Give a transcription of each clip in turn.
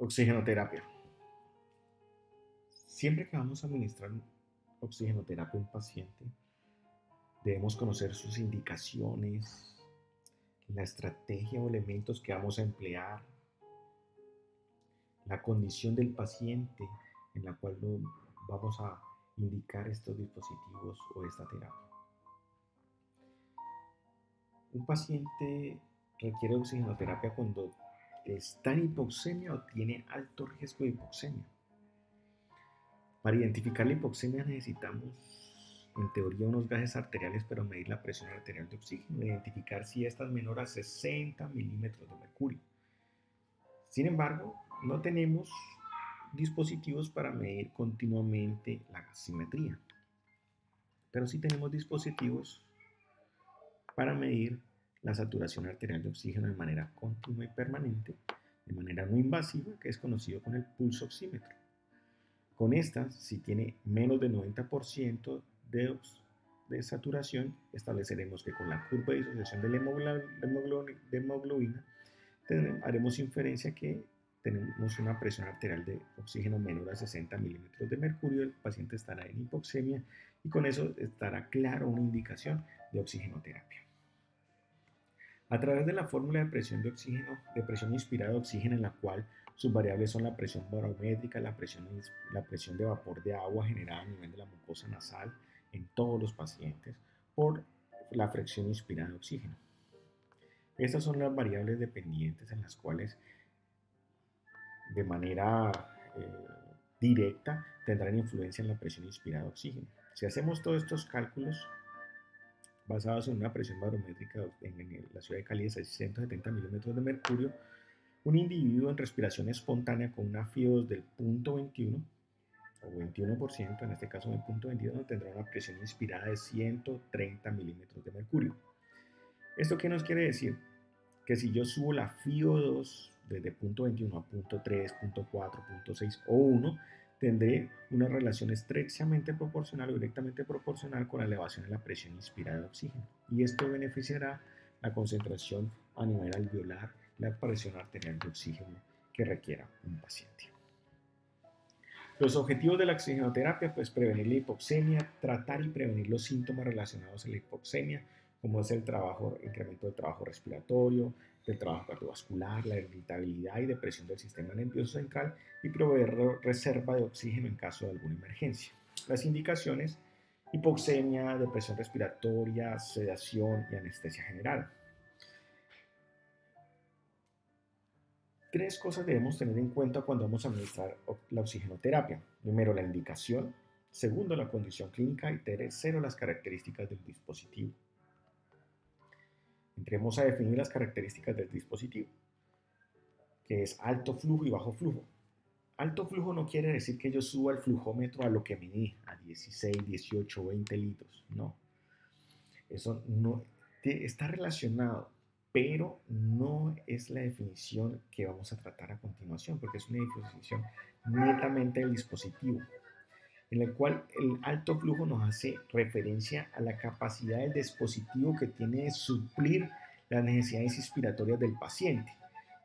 Oxigenoterapia. Siempre que vamos a administrar oxigenoterapia a un paciente, debemos conocer sus indicaciones, la estrategia o elementos que vamos a emplear, la condición del paciente en la cual vamos a indicar estos dispositivos o esta terapia. Un paciente requiere oxigenoterapia cuando está en hipoxemia o tiene alto riesgo de hipoxemia. Para identificar la hipoxemia necesitamos, en teoría, unos gases arteriales, pero medir la presión arterial de oxígeno, identificar si esta es menor a 60 milímetros de mercurio. Sin embargo, no tenemos dispositivos para medir continuamente la gasimetría, pero sí tenemos dispositivos para medir la saturación arterial de oxígeno de manera continua y permanente, de manera no invasiva, que es conocido como el pulso oxímetro. Con esta, si tiene menos del 90% de saturación, estableceremos que con la curva de disociación de la hemoglobina haremos inferencia que tenemos una presión arterial de oxígeno menor a 60 milímetros de mercurio, el paciente estará en hipoxemia y con eso estará claro una indicación de oxigenoterapia. A través de la fórmula de presión de oxígeno, de presión inspirada de oxígeno, en la cual sus variables son la presión barométrica, la presión de vapor de agua generada a nivel de la mucosa nasal en todos los pacientes, por la fracción inspirada de oxígeno. Estas son las variables dependientes en las cuales de manera directa tendrán influencia en la presión inspirada de oxígeno. Si hacemos todos estos cálculos basados en una presión barométrica en la ciudad de Cali de 670 milímetros de mercurio, un individuo en respiración espontánea con una FIO2 del 0.21 o 21%, en este caso del 0.21, tendrá una presión inspirada de 130 milímetros de mercurio. ¿Esto qué nos quiere decir? Que si yo subo la FIO2 desde 0.21 a 0.3, 0.4, 0.6 o 1, tendré una relación estrechamente proporcional o directamente proporcional con la elevación de la presión inspirada de oxígeno. Y esto beneficiará la concentración a nivel alveolar, la presión arterial de oxígeno que requiera un paciente. Los objetivos de la oxigenoterapia, pues prevenir la hipoxemia, tratar y prevenir los síntomas relacionados a la hipoxemia, como es el incremento del trabajo respiratorio, del trabajo cardiovascular, la irritabilidad y depresión del sistema nervioso central y proveer reserva de oxígeno en caso de alguna emergencia. Las indicaciones: hipoxemia, depresión respiratoria, sedación y anestesia general. Tres cosas debemos tener en cuenta cuando vamos a administrar la oxigenoterapia. Primero, la indicación. Segundo, la condición clínica. Y tercero, las características del dispositivo. Entremos a definir las características del dispositivo, que es alto flujo y bajo flujo. Alto flujo no quiere decir que yo suba el flujómetro a lo que medí, a 16, 18, 20 litros. No. Eso no está relacionado, pero no es la definición que vamos a tratar a continuación, porque es una definición netamente del dispositivo, en el cual el alto flujo nos hace referencia a la capacidad del dispositivo que tiene de suplir las necesidades inspiratorias del paciente,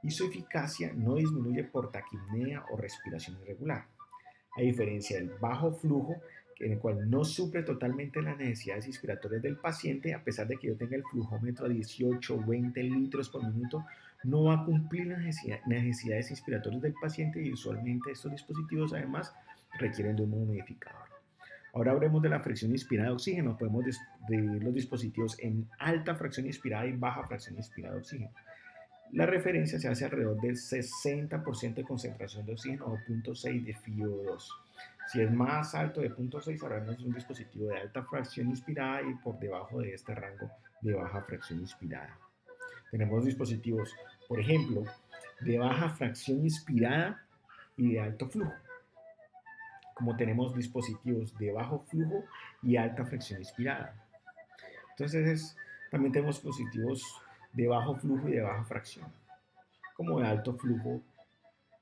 y su eficacia no disminuye por taquipnea o respiración irregular. A diferencia del bajo flujo, en el cual no suple totalmente las necesidades inspiratorias del paciente, a pesar de que yo tenga el flujómetro a 18 o 20 litros por minuto, no va a cumplir las necesidades inspiratorias del paciente, y usualmente estos dispositivos además requieren de un humidificador. Ahora hablemos de la fracción inspirada de oxígeno. Podemos dividir los dispositivos en alta fracción inspirada y baja fracción inspirada de oxígeno. La referencia se hace alrededor del 60% de concentración de oxígeno o 0.6 de FiO2. Si es más alto de 0.6, hablaremos de un dispositivo de alta fracción inspirada, y por debajo de este rango de baja fracción inspirada. Tenemos dispositivos, por ejemplo, de baja fracción inspirada y de alto flujo, como tenemos dispositivos de bajo flujo y alta fracción inspirada. Entonces, también tenemos dispositivos de bajo flujo y de baja fracción, como de alto flujo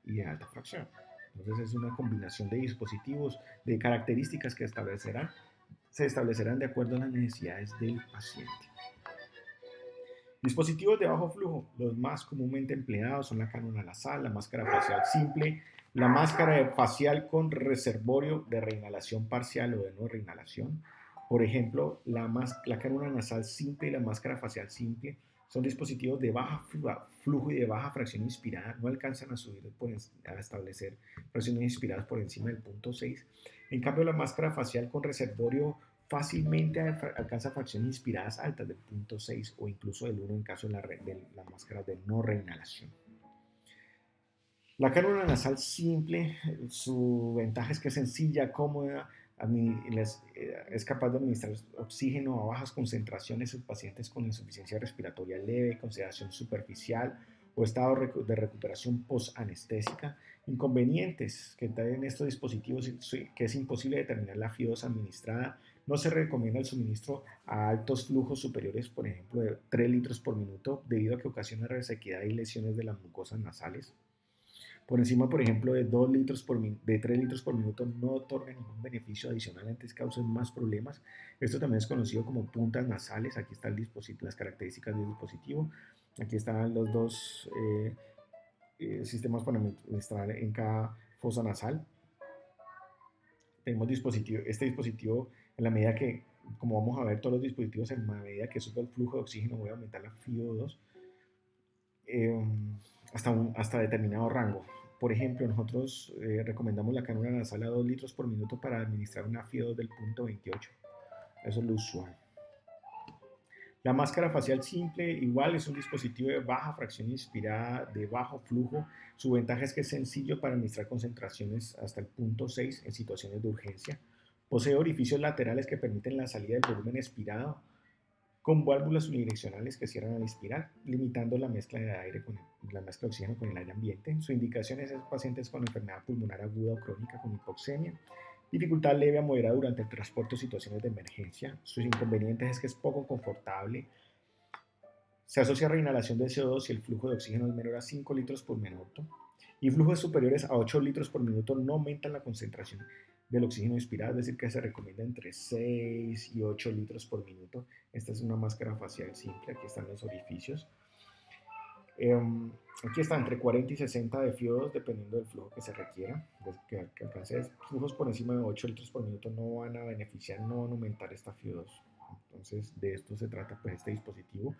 y de alta fracción. Entonces es una combinación de dispositivos, de características que se establecerán de acuerdo a las necesidades del paciente. Dispositivos de bajo flujo, los más comúnmente empleados son la cánula nasal, la máscara facial simple, la máscara facial con reservorio de reinhalación parcial o de no reinhalación. Por ejemplo, la cánula nasal simple y la máscara facial simple son dispositivos de baja flujo y de baja fracción inspirada, no alcanzan a subir a establecer fracciones inspiradas por encima del punto 6. En cambio, la máscara facial con reservorio fácilmente alcanza fracciones inspiradas altas del punto 6 o incluso del 1 en caso de la máscara de no reinhalación. La cánula nasal simple, su ventaja es que es sencilla, cómoda, es capaz de administrar oxígeno a bajas concentraciones en pacientes con insuficiencia respiratoria leve, consideración superficial o estado de recuperación posanestésica. Inconvenientes que traen estos dispositivos, que es imposible determinar la FIO2 administrada. No se recomienda el suministro a altos flujos superiores, por ejemplo, de 3 litros por minuto, debido a que ocasiona resequedad y lesiones de las mucosas nasales. Por encima, por ejemplo, de 3 litros por minuto no otorga ningún beneficio adicional, antes causa más problemas. Esto también es conocido como puntas nasales. Aquí están las características del dispositivo. Aquí están los dos sistemas para administrar en cada fosa nasal. Tenemos este dispositivo en la medida que, como vamos a ver todos los dispositivos, en la medida que sube el flujo de oxígeno voy a aumentar la FiO2 hasta determinado rango. Por ejemplo, nosotros recomendamos la cánula nasal a 2 litros por minuto para administrar una FiO2 del punto 28. Eso es lo usual. La máscara facial simple igual es un dispositivo de baja fracción inspirada, de bajo flujo. Su ventaja es que es sencillo para administrar concentraciones hasta el punto 6 en situaciones de urgencia. Posee orificios laterales que permiten la salida del volumen expirado con válvulas unidireccionales que cierran al inspirar, limitando la mezcla de oxígeno con el aire ambiente. Su indicación es en pacientes con enfermedad pulmonar aguda o crónica con hipoxemia, dificultad leve a moderada durante el transporte o situaciones de emergencia. Sus inconvenientes es que es poco confortable. Se asocia a reinhalación de CO2 si el flujo de oxígeno es menor a 5 litros por minuto. Y flujos superiores a 8 litros por minuto no aumentan la concentración del oxígeno inspirado, es decir, que se recomienda entre 6 y 8 litros por minuto. Esta es una máscara facial simple, aquí están los orificios. Aquí está entre 40 y 60 de FiO2 dependiendo del flujo que se requiera. Que alcance flujos por encima de 8 litros por minuto no van a beneficiar, no van a aumentar esta FiO2. Entonces de esto se trata pues este dispositivo.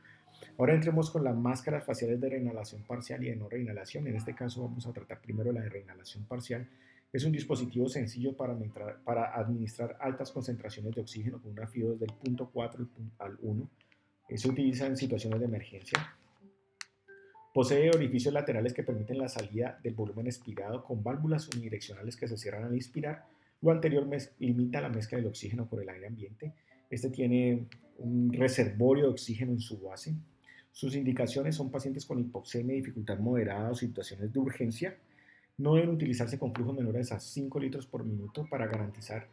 Ahora entremos con las máscaras faciales de reinhalación parcial y de no reinhalación. En este caso vamos a tratar primero la de reinhalación parcial. Es un dispositivo sencillo para administrar altas concentraciones de oxígeno con una FiO2 del punto 4 al 1. Se utiliza en situaciones de emergencia. Posee orificios laterales que permiten la salida del volumen expirado con válvulas unidireccionales que se cierran al inspirar. Lo anterior limita la mezcla del oxígeno por el aire ambiente. Este tiene un reservorio de oxígeno en su base. Sus indicaciones son pacientes con hipoxemia, dificultad moderada o situaciones de urgencia. No deben utilizarse con flujos menores a 5 litros por minuto para garantizar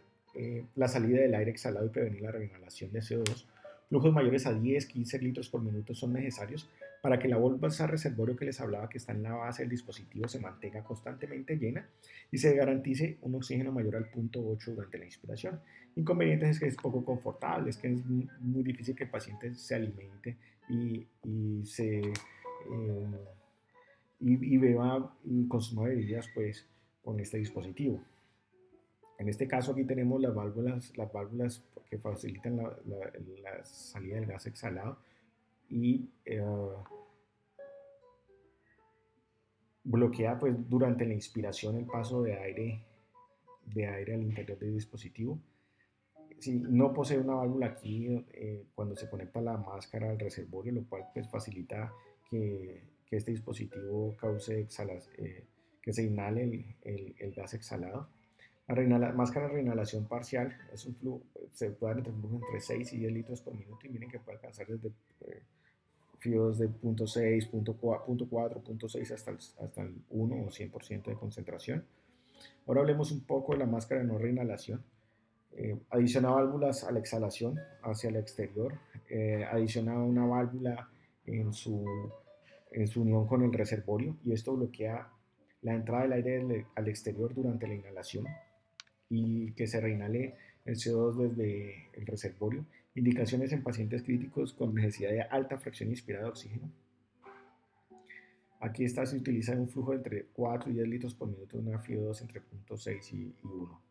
la salida del aire exhalado y prevenir la reinhalación de CO2. Flujos mayores a 10, 15 litros por minuto son necesarios para que la bolsa reservorio que les hablaba, que está en la base del dispositivo, se mantenga constantemente llena y se garantice un oxígeno mayor al punto 8 durante la inspiración. Inconvenientes es que es poco confortable, es que es muy difícil que el paciente se alimente y beba y consuma bebidas pues con este dispositivo. En este caso aquí tenemos las válvulas que facilitan la salida del gas exhalado y bloquea pues durante la inspiración el paso de aire al interior del dispositivo. Si no posee una válvula aquí cuando se conecta la máscara al reservorio, lo cual pues facilita que este dispositivo cause que se inhale el gas exhalado. La máscara de reinhalación parcial es un flujo, se puede dar entre 6 y 10 litros por minuto y miren que puede alcanzar desde FIOs de 0.6, 0.4, 0.6 hasta el 1 o 100% de concentración. Ahora hablemos un poco de la máscara de no reinhalación. Adiciona válvulas a la exhalación hacia el exterior, adiciona una válvula en su unión con el reservorio y esto bloquea la entrada del aire al exterior durante la inhalación y que se reinhale el CO2 desde el reservorio Indicaciones en pacientes críticos con necesidad de alta fracción inspirada de oxígeno. Aquí está, se utiliza un flujo entre 4 y 10 litros por minuto de una FIO2 entre 0.6 y 1.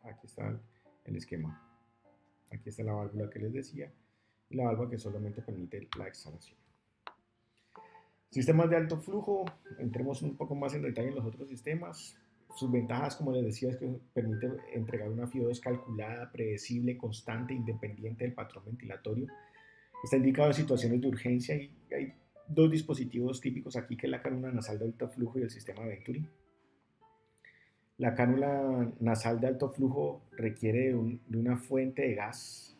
Aquí está el esquema. Aquí está la válvula que les decía y la válvula que solamente permite la exhalación. Sistemas de alto flujo, entremos un poco más en detalle en los otros sistemas. Sus ventajas, como les decía, es que permite entregar una FIO2 calculada, predecible, constante, independiente del patrón ventilatorio. Está indicado en situaciones de urgencia y hay dos dispositivos típicos aquí, que es la cánula nasal de alto flujo y el sistema Venturi. La cánula nasal de alto flujo requiere de una fuente de gas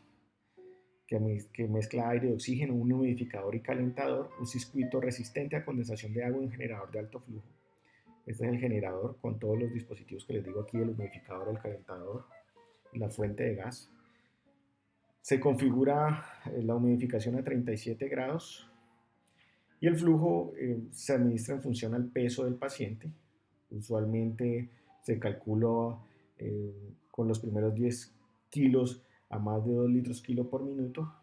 que mezcla aire y oxígeno, un humidificador y calentador, un circuito resistente a condensación de agua y un generador de alto flujo. Este es el generador con todos los dispositivos que les digo aquí, el humidificador, el calentador y la fuente de gas. Se configura la humidificación a 37 grados y el flujo se administra en función al peso del paciente. Usualmente se calcula con los primeros 10 kilos a más de 2 litros kilo por minuto,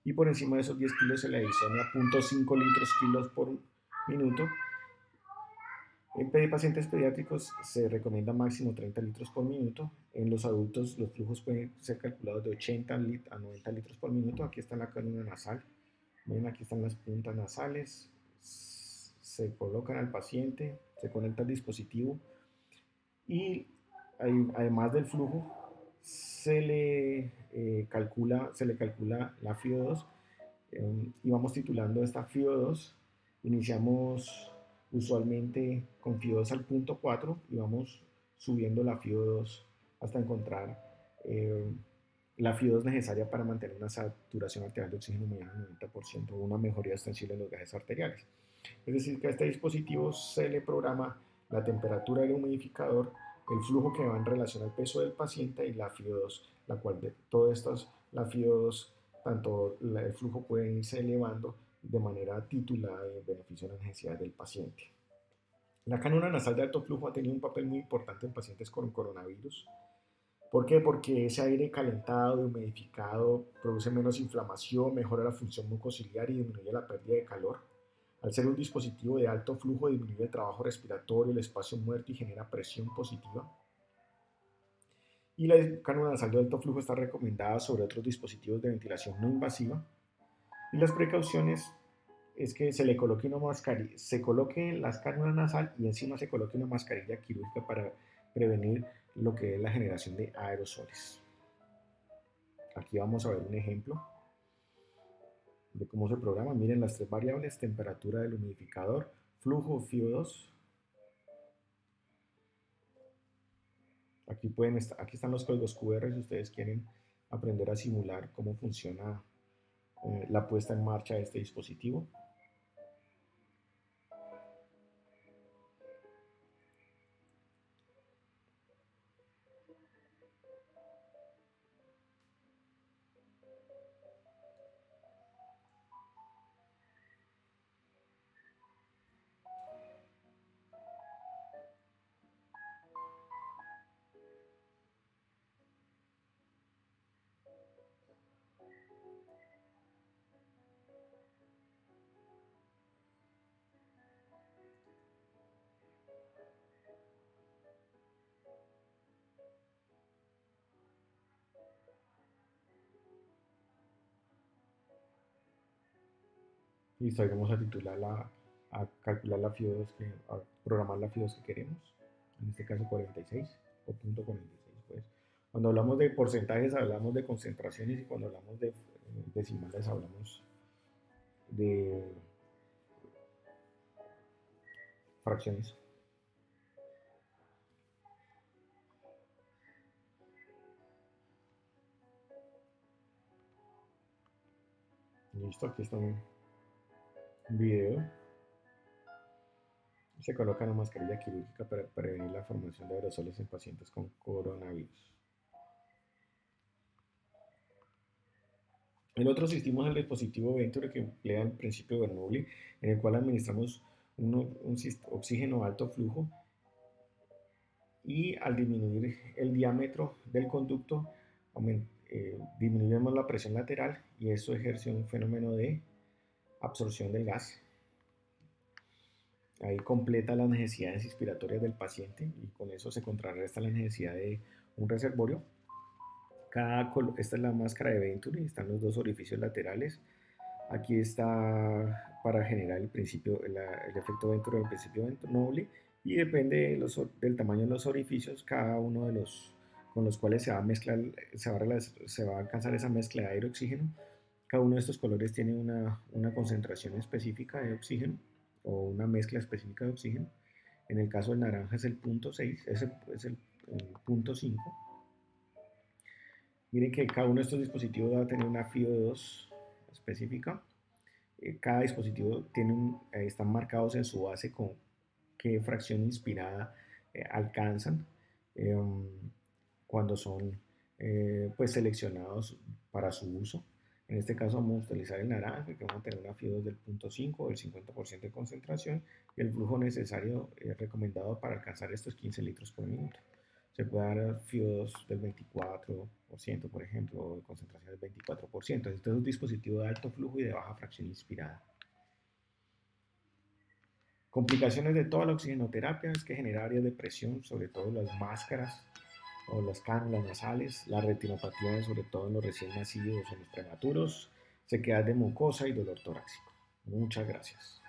y por encima de esos 10 kilos se le adiciona 0.5 litros kilos por minuto. En pacientes pediátricos se recomienda máximo 30 litros por minuto. En los adultos los flujos pueden ser calculados de 80 a 90 litros por minuto. Aquí está la cánula nasal. Ven, aquí están las puntas nasales. Se colocan al paciente, se conecta al dispositivo y además del flujo se le calcula la FIO2 y vamos titulando esta FIO2. Iniciamos usualmente con FIO2 al punto 4 y vamos subiendo la FIO2 hasta encontrar la FIO2 necesaria para mantener una saturación arterial de oxígeno mayor al 90% o una mejoría extensible en los gases arteriales. Es decir, que a este dispositivo se le programa la temperatura del humidificador, el flujo que va en relación al peso del paciente y la FIO2, la cual de todas estas, la FIO2, tanto el flujo puede irse elevando de manera titulada en beneficio de las necesidades del paciente. La cánula nasal de alto flujo ha tenido un papel muy importante en pacientes con coronavirus. ¿Por qué? Porque ese aire calentado y humidificado produce menos inflamación, mejora la función mucociliar y disminuye la pérdida de calor. Al ser un dispositivo de alto flujo, disminuye el trabajo respiratorio, el espacio muerto y genera presión positiva. Y la cánula nasal de alto flujo está recomendada sobre otros dispositivos de ventilación no invasiva. Y las precauciones es que se le coloque una mascarilla, se coloque las cánulas nasal y encima se coloque una mascarilla quirúrgica para prevenir lo que es la generación de aerosoles. Aquí vamos a ver un ejemplo de cómo se programa. Miren las tres variables: temperatura del humidificador, flujo, FIO2. Aquí están los códigos QR si ustedes quieren aprender a simular cómo funciona la puesta en marcha de este dispositivo. Listo, ahí vamos a a calcular la FIO2, a programar la FIO2 que queremos. En este caso 46 o punto 46, pues. Cuando hablamos de porcentajes hablamos de concentraciones y cuando hablamos de decimales hablamos de fracciones. Listo, aquí está un video. Se coloca una mascarilla quirúrgica para prevenir la formación de aerosoles en pacientes con coronavirus. El otro sistema es el dispositivo Venturi, que emplea el principio de Bernoulli, en el cual administramos un oxígeno a alto flujo y al disminuir el diámetro del conducto disminuimos la presión lateral y esto ejerce un fenómeno de absorción del gas. Ahí completa las necesidades inspiratorias del paciente y con eso se contrarresta la necesidad de un reservorio. Esta es la máscara de Venturi, están los dos orificios laterales. Aquí está para generar el efecto Venturi o el principio Noble, y depende del tamaño de los orificios, cada uno de los con los cuales se va a mezclar, se va a alcanzar esa mezcla de aire-oxígeno. Cada uno de estos colores tiene una concentración específica de oxígeno o una mezcla específica de oxígeno. En el caso del naranja es el punto 6, el punto 5. Miren que cada uno de estos dispositivos va a tener una FIO2 específica. Cada dispositivo están marcados en su base con qué fracción inspirada alcanzan cuando son pues seleccionados para su uso. En este caso vamos a utilizar el naranja, que vamos a tener una FIO2 del 0.5 o del 50% de concentración, y el flujo necesario recomendado para alcanzar estos 15 litros por minuto. Se puede dar FIO2 del 24%, por ejemplo, o de concentración del 24%. Este es un dispositivo de alto flujo y de baja fracción inspirada. Complicaciones de toda la oxigenoterapia es que genera áreas de presión, sobre todo las máscaras o las cánulas nasales, la retinopatía, sobre todo en los recién nacidos o en los prematuros, sequedad de mucosa y dolor torácico. Muchas gracias.